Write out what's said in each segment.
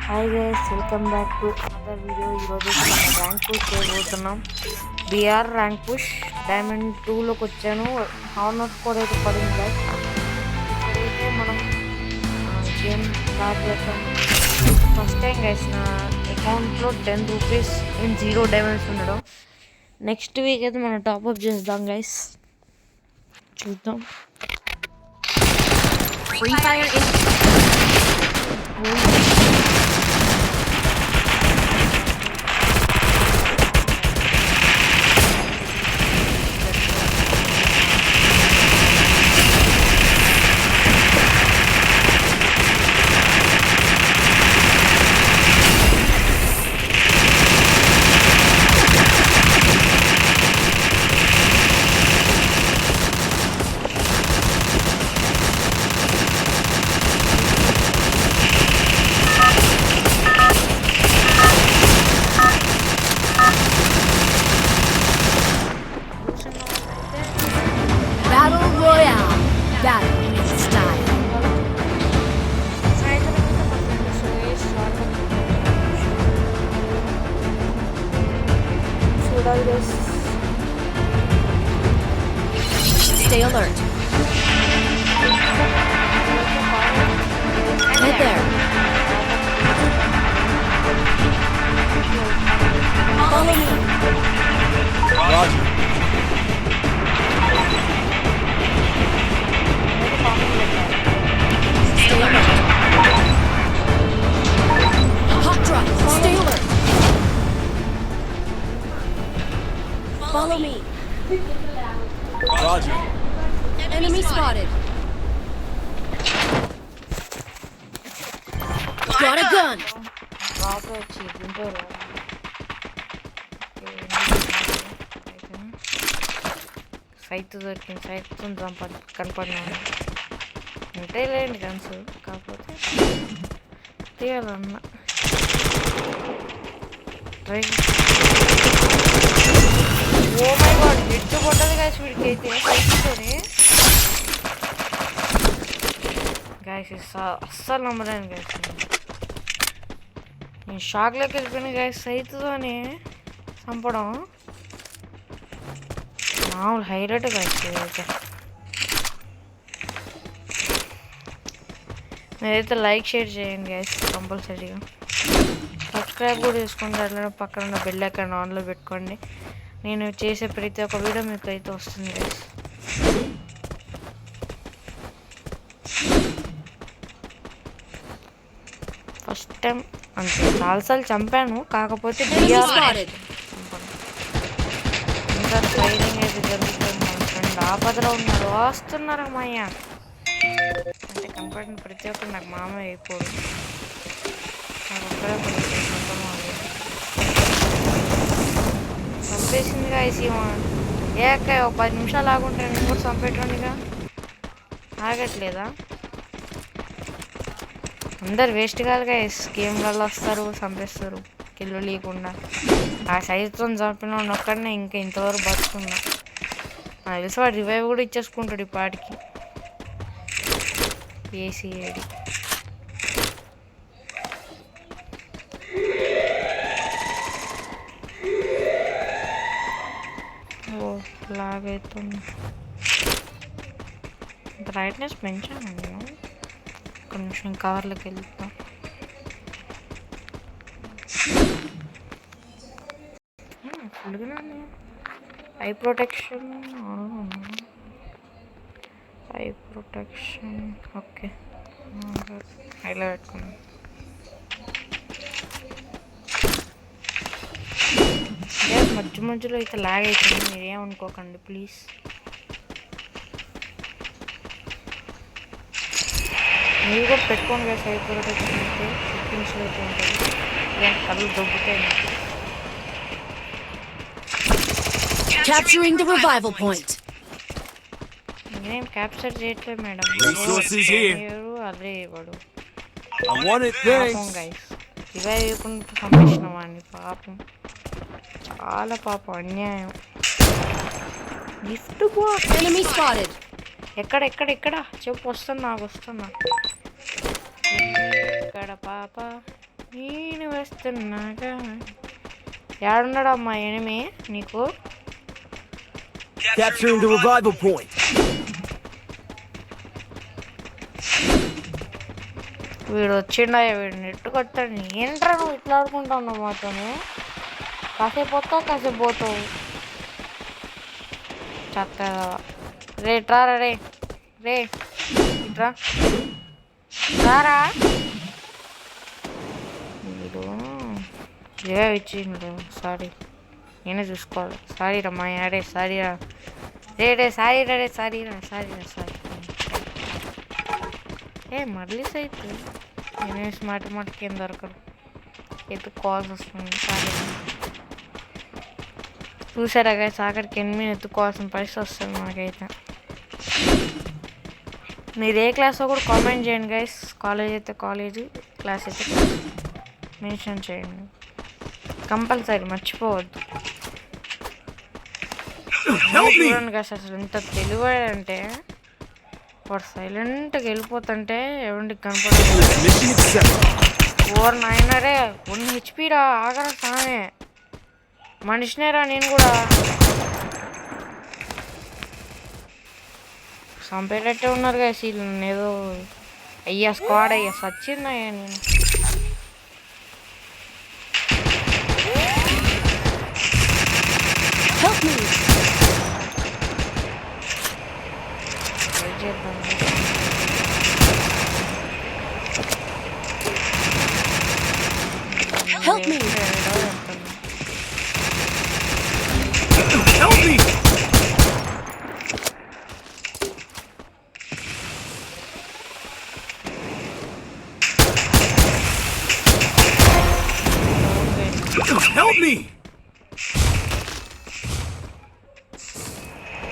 Hi guys, welcome back to another video. ఈరోజు మనం rank push చేయబోతున్నాం. బిఆర్ ర్యాంక్ పుష్ డైమండ్ 2లోకి వచ్చాను. Honour score అయితే పడింది గైస్. ఇప్పుడైతే మనం గేమ్ స్టార్ట్ చేస్తాం. ఫస్ట్ టైం గైస్ నా అకౌంట్లో 10 రూపీస్ అండ్ 0 డైమండ్స్ ఉండడం. నెక్స్ట్ వీక్ అయితే మనం టాప్అప్ చేద్దాం గైస్. చూద్దాం. Free Fire is Battle Royale. Battle in style. Stay alert. Head there. Follow me. Roger. Stay alert. Hot drop. Stay alert. Follow me. Roger. Enemy spotted. Got a gun. రాతో వచ్చి గుంటూరు సైతు దొరికింది. సైతు కనపడినాను. ఉంటే లేండి గన్స్, కాకపోతే తీయాలన్న try. Oh my God, head కొట్టదు guys వీడికి అయితే సైతుతోని. గాయస్ అస్సలు నమ్మలేను గాయస్. నేను షాక్లోకి వెళ్ళిపోయిన గాయస్. సైతుతోని చంపడం మామూలు హైలైట్ గాయస్. అయితే మీరైతే లైక్ షేర్ చేయండి గైస్ కంపల్సరీగా. సబ్స్క్రైబ్ కూడా చేసుకోండి. అట్లనే పక్కన ఉన్న బెల్ ఐకాన్ ఆన్లో పెట్టుకోండి. నేను చేసే ప్రతి ఒక్క వీడియో మీకు అయితే వస్తుంది గైస్. ఫస్ట్ టైం అంటే చాలాసార్లు చంపాను, కాకపోతే ఇంకా ట్రైనింగ్ అయితే జరుగుతుంది. మా ఫ్రెండ్ ఆపదలో ఉన్నారు, వస్తున్నారు అమ్మయ్య అంటే కనపడిన ప్రతి ఒక్కరు నాకు మామ అయిపోడు. నాకు ఒక్కడే చంపేసిందిగా ఐసీమా. ఏ అక్క ఒక 10 నిమిషాలు ఆగుంటే నేను కూడా చంపేటోనిగా. ఆగట్లేదా? అందరు వేస్ట్ కాదుగా. గేమ్లలో వస్తారు, చంపేస్తారు కిల్లు లేకుండా. ఆ సైజుతో చంపిన ఒక్కడనే ఇంకా ఇంతవరకు బతుకున్నా. నాకు తెలిసి వాడు రివైవ్ కూడా ఇచ్చేసుకుంటాడు ఈ పాటికి. ఏసీఏడి లాగైతుంది. బ్రైట్నెస్ పెంచాను నేను. ఒక నిమిషం కవర్లోకి వెళ్తాం. ఫుల్గానే ఐ ప్రొటెక్షన్ ఓకే హైలో పెట్టుకున్నాం. మధ్య మధ్యలో అయితే లాగ్ అవుతుంది, మీరేమనుకోకండి ప్లీజ్. మీరు కూడా పెట్టుకోండి కదా ఐ ప్రొటెక్షన్. అయితే సెట్టింగ్స్లో అయితే ఉంటుంది. ఇలాంటి కళ్ళు దొబ్బుతాయి నాకు. Capturing the revival point. నేనేం క్యాప్చర్ చేయట్లేదు మేడం. అదే వాడు పాపం గైస్. రివైవ్ ఇవ్వకుండా పంపించిన వాడిని పాపం, చాలా పాపం, అన్యాయం. Gift box. Enemy spotted. ఎక్కడ ఎక్కడ ఎక్కడ చెప్పు, వస్తున్నా. ఎక్కడ పాప నేను వస్తున్నాగా. ఏడున్నాడమ్మా ఎనిమి నీకు? Capturing the revival point. వీడు వచ్చిండా? వీడు నెట్టు కొట్టాడు. ఏంట్రా నువ్వు ఇట్లా ఆడుకుంటున్నావు మాతో? కాసేపు వస్తావు, కాసేపు పోతావు. చెత్త రే, ట్రారా రే రే, ఇట్రా రారా. వీడు ఇవే ఇచ్చిండు. సారీ, నేనే చూసుకోవాలి. సారీ రమ్మా, యాడే సారీ రా రే సారీ రా సారీ సారీ. ఏ మళ్ళీ సైతు నేనే మాటికి ఏం దొరకదు, ఎత్తుకోవాల్సి వస్తుంది. సారీ చూసారా గైస్, ఆఖరికి ఎనిమిది ఎత్తుకోవాల్సిన పరిస్థితి వస్తుంది మాకైతే. మీరు ఏ క్లాస్లో కూడా కామెంట్ చేయండి గైస్. కాలేజ్ అయితే కాలేజీ, క్లాస్ అయితే క్లాస్ మెన్షన్ చేయండి కంపల్సరీ, మర్చిపోవద్దు. చూడండి గైస్, అసలు ఎంత తెలివాడంటే వాడు సైలెంట్గా వెళ్ళిపోతుంటే ఎవరికి కనపడదు. ఓర్ నాయనరే, 1 HP రా, ఆగరా సామే, మనిషినేరా నేను కూడా. చంపేటట్టే ఉన్నారు కదా సీలు. ఏదో అయ్యా స్క్వాడ్ అయ్యా సచ్చిందయ్యా నేను. Help me. Help me! Help me!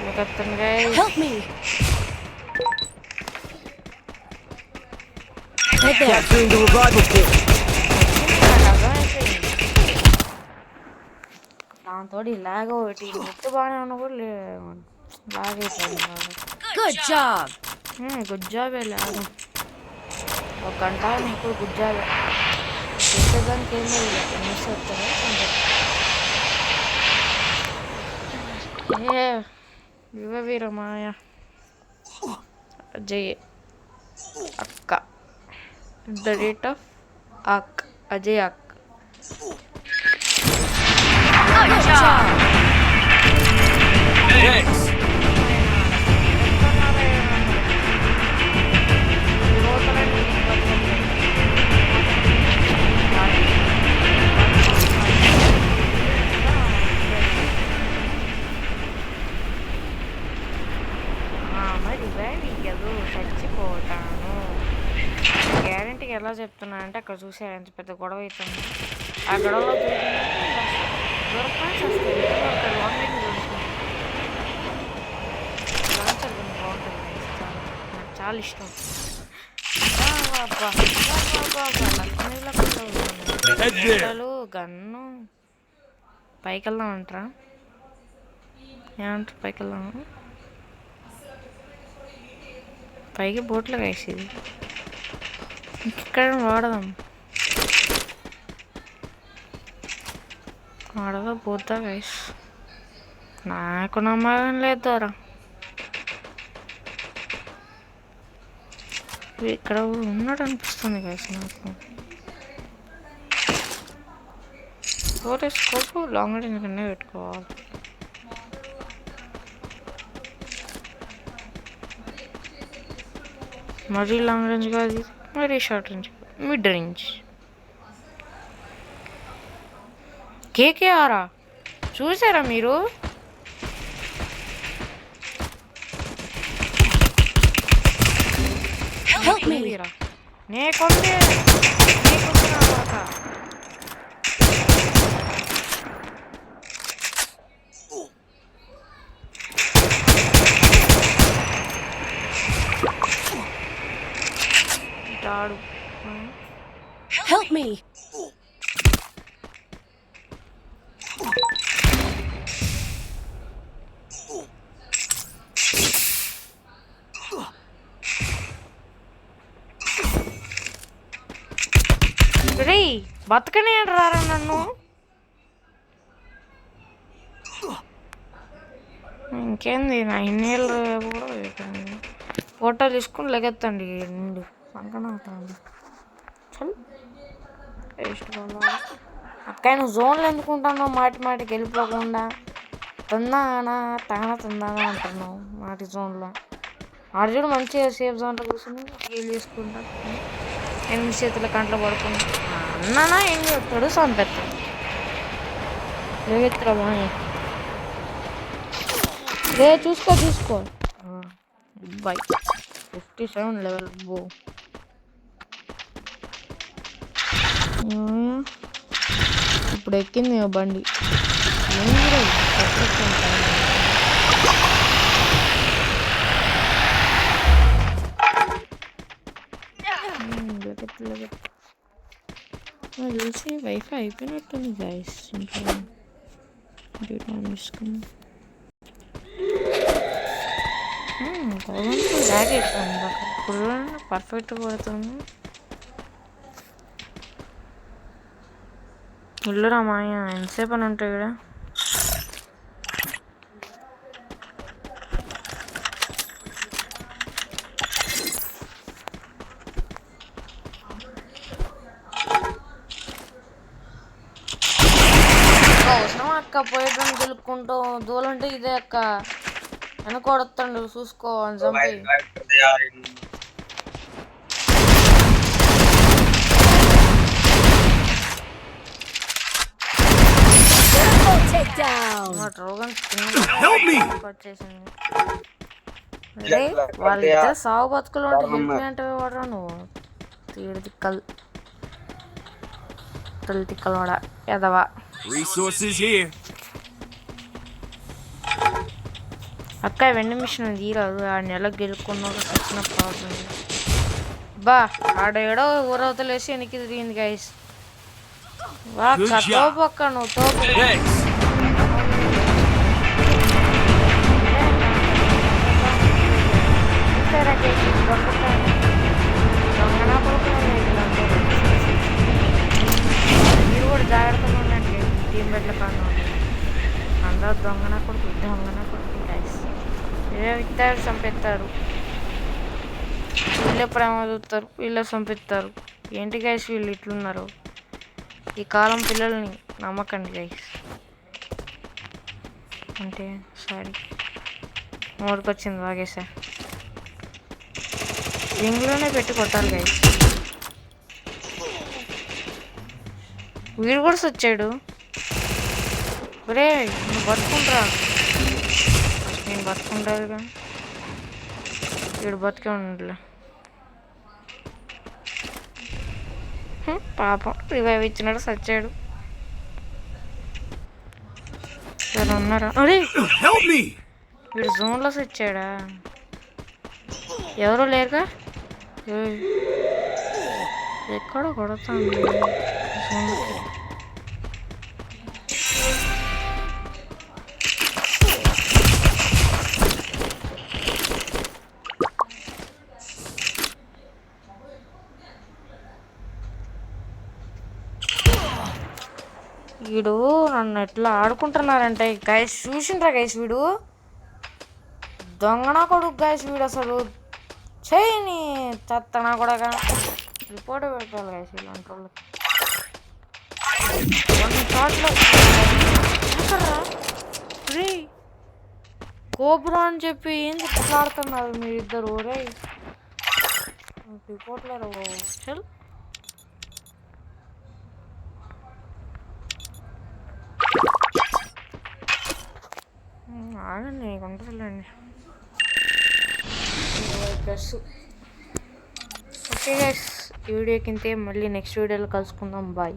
Look at them guys. Help me. Right there. Capturing the revival point. దాంతో ఇలాగ ఒకటి నెట్టు బాగానే ఉన్నా కూడా లాగైపోయింది. Good job. గుడ్ జాబే లాగా. 1 గంట నీకు గుడ్ జాబే చేసేదానికి ఏం లేదు. మిస్ అవుతుంది. ఏ యువ వీరమాయ అజయ్ అక్క, ద రేట్ ఆఫ్ అక్ అజయ్ అక్. Good job. Thanks. మరి నీకెదు చచ్చిపోతాను గ్యారంటీకి. ఎలా చెప్తున్నా అంటే అక్కడ చూసారు ఎంత పెద్ద గొడవ అవుతుంది. ఆ గొడవలో దొరకాల్సి వస్తుంది. లాంగ్ బాగుంటుంది, నాకు చాలా ఇష్టం. పిల్లలు గన్ను పైకి వెళ్దాం అంటారా? ఏమంటారు పైకి వెళ్దాము? పైకి బోట్లో వేసేది ఇక్కడ వాడదాం. వాడదా పోతా గైస్, నాకు నమ్మకం లేదు ద్వారా. ఇక్కడ ఉన్నాడు అనిపిస్తుంది గైస్ నాకు. పోతే స్కోప్ లాంగ్ రేంజ్ కన్నా పెట్టుకోవాలి. మరీ లాంగ్ రేంజ్ కాదు, మరీ షార్ట్ రేంజ్, మిడ్ రేంజ్. కేకేఆరా చూసారా మీరు? నే కొంటే Help me. Ray బతకనే రారా నన్ను. ఇంకేంది నా ఇన్నేళ్ళు కూడా ఫోటో తీసుకుని లెగెత్తండి నిండు సంకనాథండి. చల్ అక్క నువ్వు జోన్లు ఎందుకుంటున్నావు? మాటికి వెళ్ళిపోకుండా తందానా తందానా అంటున్నావు మాటి జోన్లో. ఆడ చూడు మంచిగా సేఫ్ జోన్లో కూర్చొని హీల్ చేసుకుంటా ఎనిమిది చేతుల కంట్లో పడుకున్నా. అన్నానా ఏం చెప్తాడు? సంపెత్తాడు లేగెత్తరా బాగా లే. చూసుకో బాయ్. 57 లెవెల్ బో. ఇప్పుడు ఎక్కింది బండి. చూసి వైఫై అయిపోయినట్టుంది గైస్. ఇంకా తీసుకుని బ్యాగ్ అయిపోయింది. ఇప్పుడు పర్ఫెక్ట్గా పడుతుంది. ఇల్లు రామాయ ఎంతసేపు అని ఉంటాయి ఇక్కడ. అవసరం అక్క పోయేటోని గెలుక్కుంటూ దూలంటే ఇదే అక్క వెనకొడతాడు చూసుకో అని చంపి. వచ్చేసింది. అరే వాళ్ళిద్దరు సాగు బతుకులు ఉంటే హెల్ప్ అంటే వాడరా నువ్వు. తీడు తిక్కలు తల్లి తిక్కలు వాడ ఎదవా. అక్క వెండి మిషన్ ఉంది ఈరోజు. ఆ నెల గెలుక్కున్నాడు వచ్చిన ప్రాబ్లం. బా ఆడేడో ఊరవతలేసి వెనక్కి తిరిగింది గైస్. వా తోపు అక్క నువ్వు తోపు. మీరు కూడా జాగ్రత్తగా ఉండండి టీం బెడ్ల కాను. అందరూ దొంగన కొడుకు గైస్. వీళ్ళే విత్తారు చంపెత్తారు. వీళ్ళే ప్రేమ చూస్తారు వీళ్ళే చంపెత్తారు. ఏంటి గైస్ వీళ్ళు ఇట్లున్నారు? ఈ కాలం పిల్లల్ని నమ్మకండి గైస్. అంటే సారీ మోడుకొచ్చింది బాగేసా. రింగ్లోనే పెట్టి కొట్టాలి గైస్. వీడు కూడా వచ్చాడు. ఒరే నువ్వు బతుకుంటారా? నేను బతుకుంటారు కానీ వీడు బతికే ఉండలే. పాపం రివైవ్ ఇచ్చినాడు సచ్చాడు. సరే ఉన్నారా? అరే వీడు జోన్లో సచ్చాడా? ఎవరు లేరుగా. ఎక్కడ కొడతాను జోన్కి. వీడు నన్ను ఎట్లా ఆడుకుంటున్నారంటే గైస్ చూసిండ్రా గైస్. వీడు దొంగనా కొడుకు గైస్. వీడు అసలు చేయని చెత్తనా కూడా రిపోర్ట్ పెట్టాలి గైస్ ఇలాంటి వాళ్ళకి. రే కోబ్రా అని చెప్పి ఏం ఆడుతున్నారు మీరిద్దరు? రే రిపోర్ట్ లేరు చల్. ఆగండి నీకు ఉంటుందిలేండి. ఓకే గైస్ ఈ వీడియోకి ఇంతే. మళ్ళీ నెక్స్ట్ వీడియోలో కలుసుకుందాం. బాయ్.